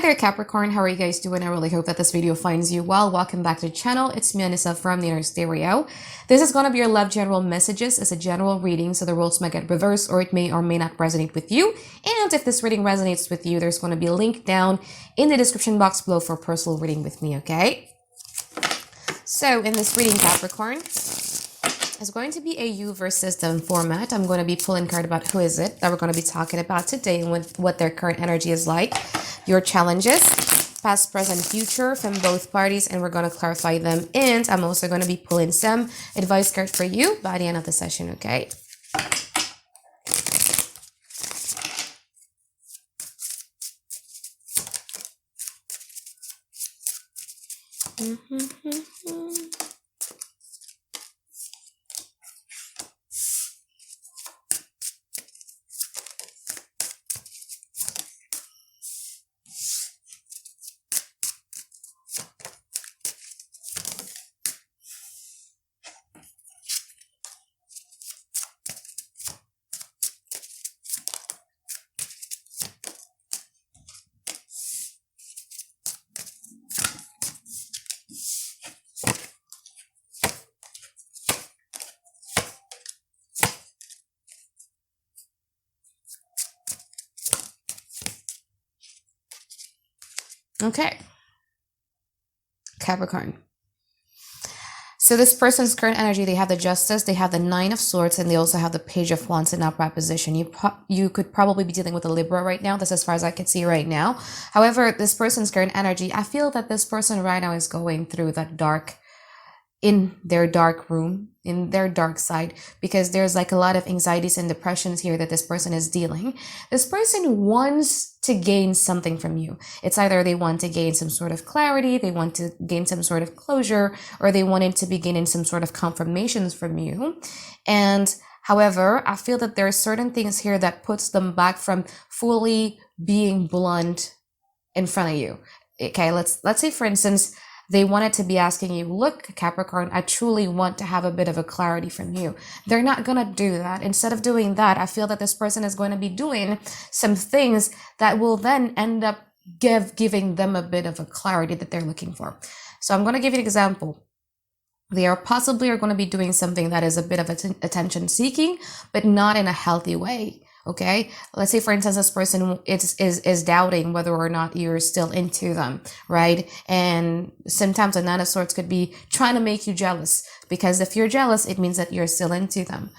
Hi there, Capricorn. How are you guys doing? I really hope that this video finds you well. Welcome back to the channel. It's me, Anisa from the Inner Stereo. This is going to be your love general messages as a general reading, so the roles might get reversed or it may or may not resonate with you. And if this reading resonates with you, there's going to be a link down in the description box below for personal reading with me, okay? So in this reading, Capricorn, it's going to be a you versus them format. I'm going to be pulling card about who is it that we're going to be talking about today and what their current energy is like, your challenges, past, present, future from both parties, and we're going to clarify them. And I'm also going to be pulling some advice card for you by the end of the session, okay? Okay, Capricorn. So this person's current energy, they have the Justice, they have the Nine of Swords, and they also have the Page of Wands in upright position. You could probably be dealing with a Libra right now. That's as far as I can see right now. However, this person's current energy, I feel that this person right now is going through that dark, in their dark room, in their dark side, because there's like a lot of anxieties and depressions here that this person is dealing. This person wants to gain something from you. It's either they want to gain some sort of clarity, they want to gain some sort of closure, or they wanted to be gaining some sort of confirmations from you. And however, I feel that there are certain things here that puts them back from fully being blunt in front of you. Okay, let's say for instance, they wanted to be asking you, look, Capricorn, I truly want to have a bit of a clarity from you. They're not going to do that. Instead of doing that, I feel that this person is going to be doing some things that will then end up giving them a bit of a clarity that they're looking for. So I'm going to give you an example. They are possibly going to be doing something that is a bit of attention seeking, but not in a healthy way. Okay, let's say for instance this person is doubting whether or not you're still into them, right? And sometimes a Nine of Swords could be trying to make you jealous, because if you're jealous, it means that you're still into them.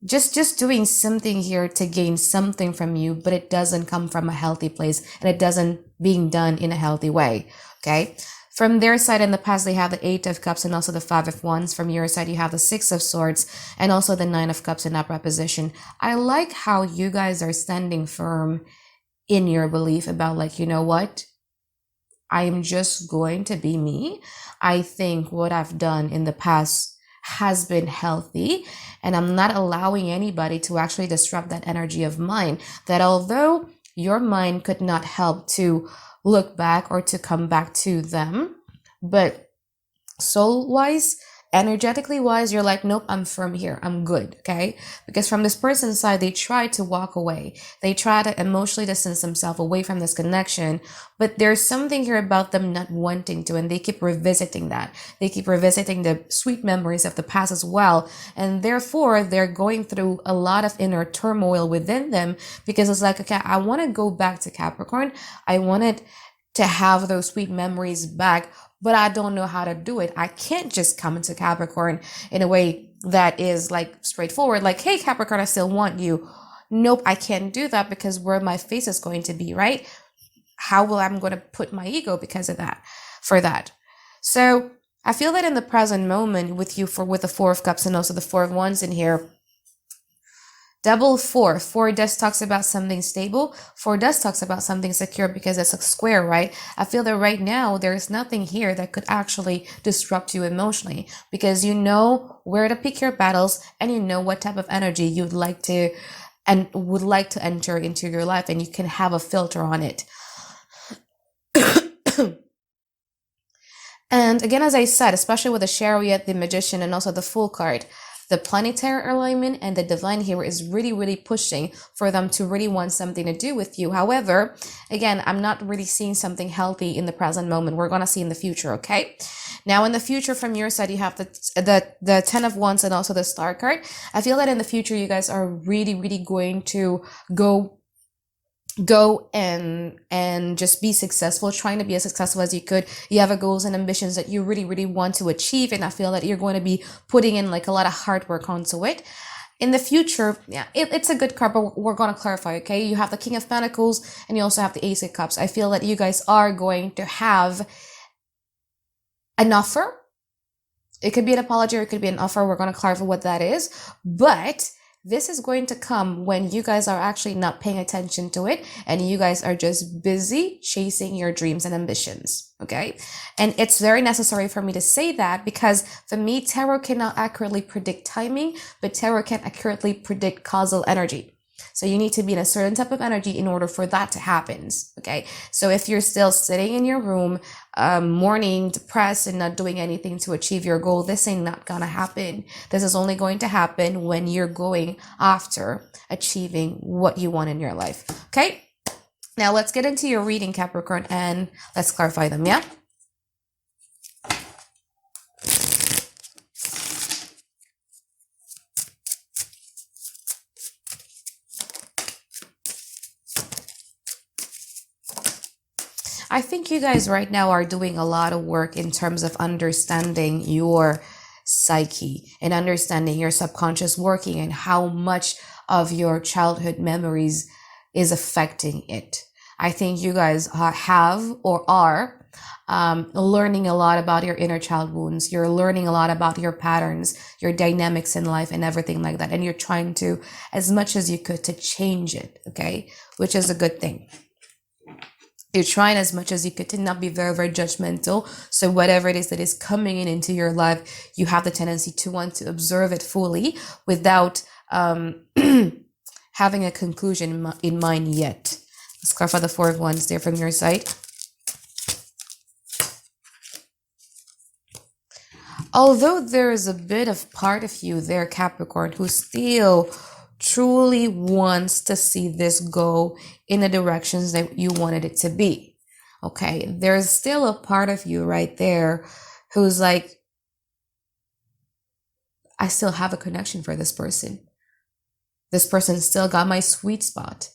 Just doing something here to gain something from you, but it doesn't come from a healthy place, and it doesn't being done in a healthy way. Okay. From their side in the past, they have the Eight of Cups and also the Five of Wands. From your side, you have the Six of Swords and also the Nine of Cups in upright position. I like how you guys are standing firm in your belief about, like, you know what? I am just going to be me. I think what I've done in the past has been healthy, and I'm not allowing anybody to actually disrupt that energy of mine. That although your mind could not help to look back or to come back to them, but soul wise, energetically wise, you're like, nope, I'm firm here, I'm good. Okay, because from this person's side, they try to walk away, they try to emotionally distance themselves away from this connection, but there's something here about them not wanting to, and they keep revisiting that. They keep revisiting the sweet memories of the past as well, and therefore they're going through a lot of inner turmoil within them, because it's like, okay, I want to go back to Capricorn, I wanted to have those sweet memories back, but I don't know how to do it. I can't just come into Capricorn in a way that is like straightforward, like, hey, Capricorn, I still want you. Nope, I can't do that, because where my face is going to be, right? How will I'm going to put my ego because of that, for that. So I feel that in the present moment with you, with the Four of Cups and also the Four of Wands in here, double four. Four does talks about something stable. Four does talks about something secure, because it's a square, right? I feel that right now there's nothing here that could actually disrupt you emotionally, because you know where to pick your battles, and you know what type of energy you'd like to and would like to enter into your life, and you can have a filter on it. And again, as I said, especially with the Chariot, the Magician, and also the Fool card, The planetary alignment and the divine here is really, really pushing for them to really want something to do with you. However, again, I'm not really seeing something healthy in the present moment. We're going to see in the future, okay? Now, in the future, from your side, you have the 10 of Wands and also the Star card. I feel that in the future, you guys are really, really going to go and just be successful, trying to be as successful as you could. You have a goals and ambitions that you really, really want to achieve, and I feel that you're going to be putting in like a lot of hard work onto it. In the future, yeah, it's a good card, but we're going to clarify, okay? You have the King of Pentacles and you also have the Ace of Cups. I feel that you guys are going to have an offer. It could be an apology or it could be an offer. We're going to clarify what that is, but this is going to come when you guys are actually not paying attention to it and you guys are just busy chasing your dreams and ambitions, okay? And it's very necessary for me to say that because for me, tarot cannot accurately predict timing, but tarot can accurately predict causal energy. So you need to be in a certain type of energy in order for that to happen, okay? So if you're still sitting in your room, mourning, depressed, and not doing anything to achieve your goal, this ain't not gonna happen. This is only going to happen when you're going after achieving what you want in your life, okay? Now let's get into your reading, Capricorn, and let's clarify them, yeah? I think you guys right now are doing a lot of work in terms of understanding your psyche and understanding your subconscious working and how much of your childhood memories is affecting it. I think you guys have or are learning a lot about your inner child wounds. You're learning a lot about your patterns, your dynamics in life and everything like that. And you're trying to, as much as you could, to change it, okay? Which is a good thing. You're trying as much as you could to not be very, very judgmental. So whatever it is that is coming in into your life, you have the tendency to want to observe it fully without having a conclusion in mind yet. Let's clarify the Four of Wands there from your side. Although there is a bit of part of you there, Capricorn, who still truly wants to see this go in the directions that you wanted it to be. Okay, there's still a part of you right there who's like, I still have a connection for this person. This person still got my sweet spot.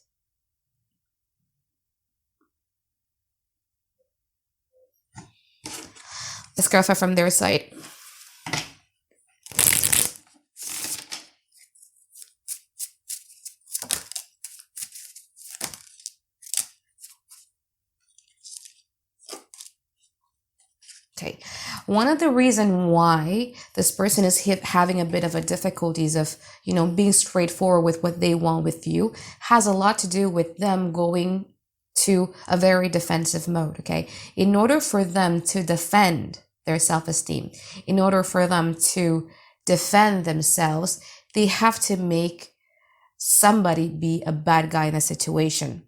Let's clarify from their side. Okay, one of the reasons why this person is having a bit of a difficulties of, being straightforward with what they want with you has a lot to do with them going to a very defensive mode, okay? In order for them to defend their self-esteem, in order for them to defend themselves, they have to make somebody be a bad guy in a situation.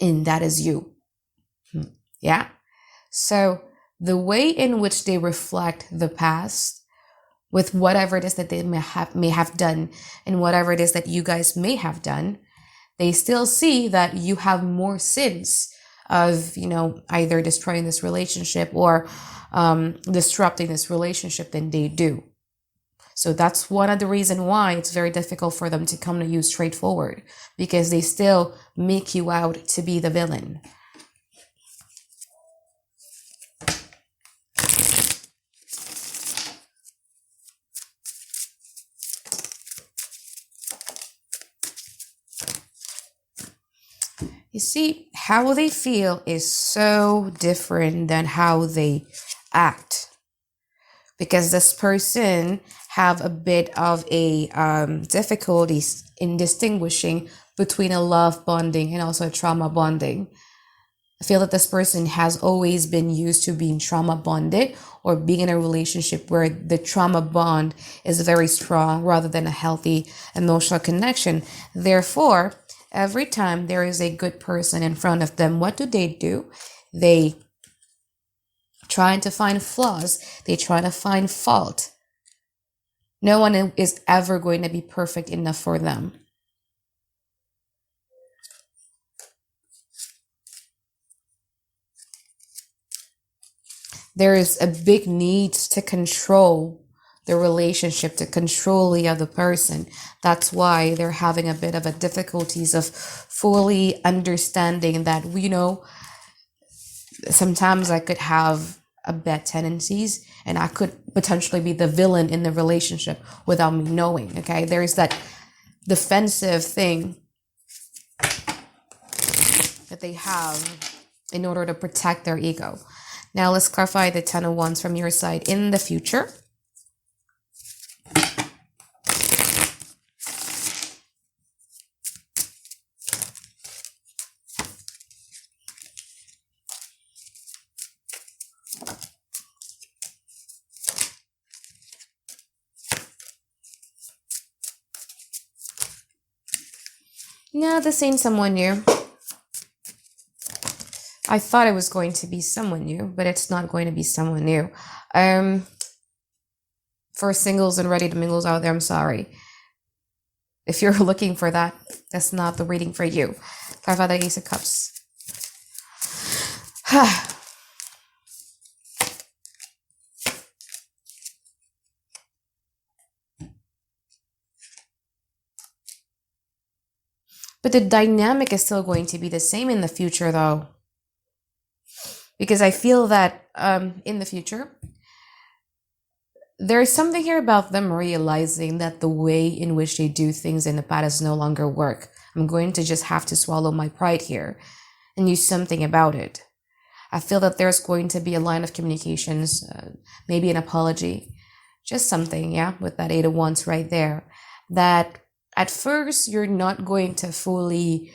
And that is you. Yeah? So the way in which they reflect the past with whatever it is that they may have done and whatever it is that you guys may have done, they still see that you have more sins of, either destroying this relationship or disrupting this relationship than they do. So that's one of the reasons why it's very difficult for them to come to you straightforward, because they still make you out to be the villain. You see, how they feel is so different than how they act. Because this person have a bit of a difficulties in distinguishing between a love bonding and also a trauma bonding. I feel that this person has always been used to being trauma bonded or being in a relationship where the trauma bond is very strong rather than a healthy emotional connection. Therefore, every time there is a good person in front of them, what do? They trying to find flaws. They try to find fault. No one is ever going to be perfect enough for them. There is a big need to control the relationship, to control the other person. That's why they're having a bit of a difficulties of fully understanding that, sometimes I could have a bad tendencies and I could potentially be the villain in the relationship without me knowing. Okay, there's that defensive thing that they have in order to protect their ego. Now let's clarify the 10 of Wands from your side in the future. No, this ain't someone new. I thought it was going to be someone new, but it's not going to be someone new. For singles and ready to mingles out there, I'm sorry. If you're looking for that, that's not the reading for you. Clarify the Ace of Cups. But the dynamic is still going to be the same in the future, though. Because I feel that in the future, there is something here about them realizing that the way in which they do things in the past no longer work. I'm going to just have to swallow my pride here and do something about it. I feel that there's going to be a line of communications, maybe an apology, just something, yeah, with that 8 of Wands right there, that at first you're not going to fully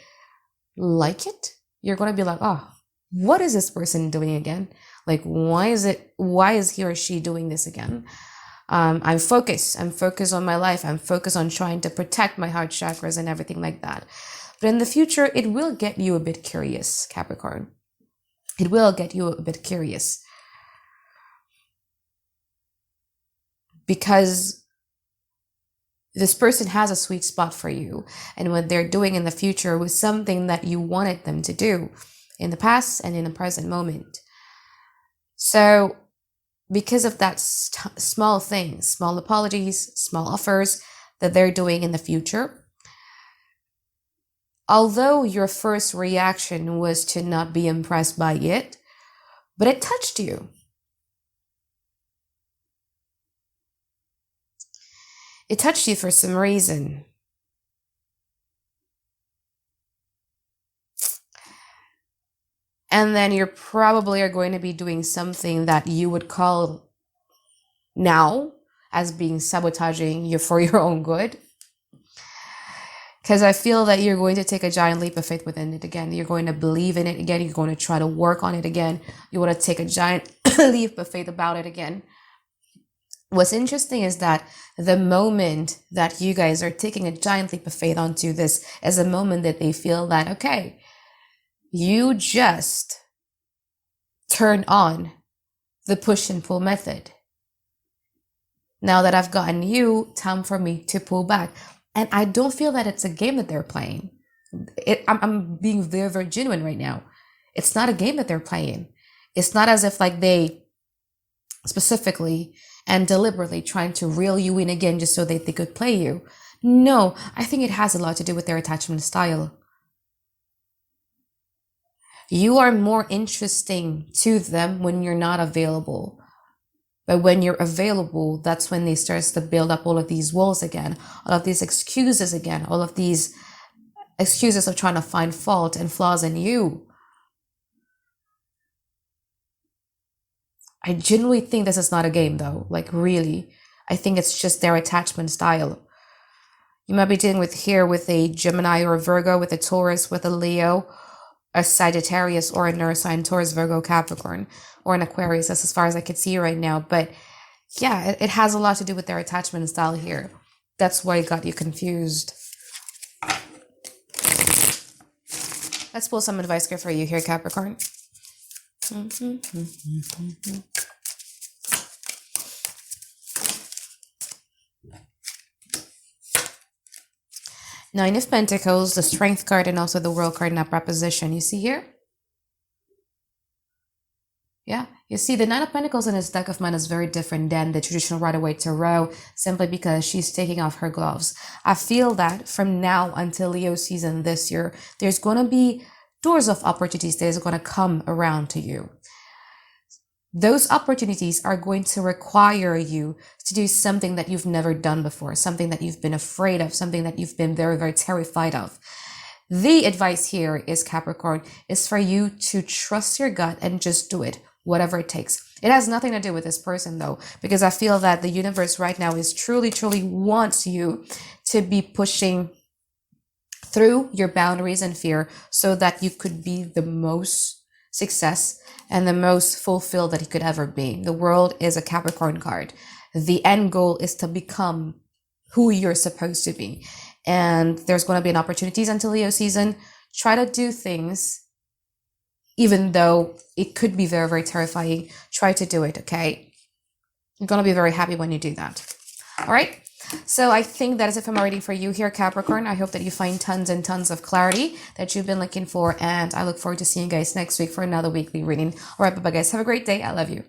like it. You're going to be like, oh, what is this person doing again? Like, why is he or she doing this again? I'm focused on my life. I'm focused on trying to protect my heart chakras and everything like that. But in the future, it will get you a bit curious, Capricorn. It will get you a bit curious. Because this person has a sweet spot for you. And what they're doing in the future was something that you wanted them to do in the past and in the present moment. So because of that small things, small apologies, small offers that they're doing in the future, although your first reaction was to not be impressed by it, but it touched you. It touched you for some reason. And then you probably are going to be doing something that you would call now as being sabotaging you for your own good. Because I feel that you're going to take a giant leap of faith within it again. You're going to believe in it again. You're going to try to work on it again. You want to take a giant leap of faith about it again. What's interesting is that the moment that you guys are taking a giant leap of faith onto this is a moment that they feel that, okay, you just turn on the push and pull method. Now that I've gotten you, time for me to pull back. And I don't feel that it's a game that they're playing. I'm being very, very genuine right now. It's not a game that they're playing. It's not as if like they specifically and deliberately trying to reel you in again just so that they could play you. No, I think it has a lot to do with their attachment style. You are more interesting to them when you're not available. But when you're available, that's when they start to build up all of these walls again, all of these excuses again, all of these excuses of trying to find fault and flaws in you. I genuinely think this is not a game though, like really. I think it's just their attachment style. You might be dealing with here with a Gemini or a Virgo, with a Taurus, with a Leo, a Sagittarius, or a Earth sign, Taurus, Virgo, Capricorn, or an Aquarius. That's as far as I could see right now. But yeah, it has a lot to do with their attachment style here. That's why it got you confused. Let's pull some advice here for you here, Capricorn. Nine of Pentacles, the Strength card, and also the World card in upright position. You see here? Yeah, you see the Nine of Pentacles in this deck of mine is very different than the traditional Rider-Waite Tarot, simply because she's taking off her gloves. I feel that from now until Leo season this year, there's going to be doors of opportunities that is going to come around to you. Those opportunities are going to require you to do something that you've never done before, something that you've been afraid of, something that you've been very, very terrified of. The advice here is, Capricorn, is for you to trust your gut and just do it, whatever it takes. It has nothing to do with this person though, because I feel that the universe right now is truly, truly wants you to be pushing through your boundaries and fear so that you could be the most success and the most fulfilled that you could ever be. The World is a Capricorn card. The end goal is to become who you're supposed to be. And there's going to be an opportunities until Leo season. Try to do things, even though it could be very, very terrifying. Try to do it, okay? You're going to be very happy when you do that. All right? So I think that is it for my reading for you here, Capricorn. I hope that you find tons and tons of clarity that you've been looking for. And I look forward to seeing you guys next week for another weekly reading. All right, bye-bye, guys. Have a great day. I love you.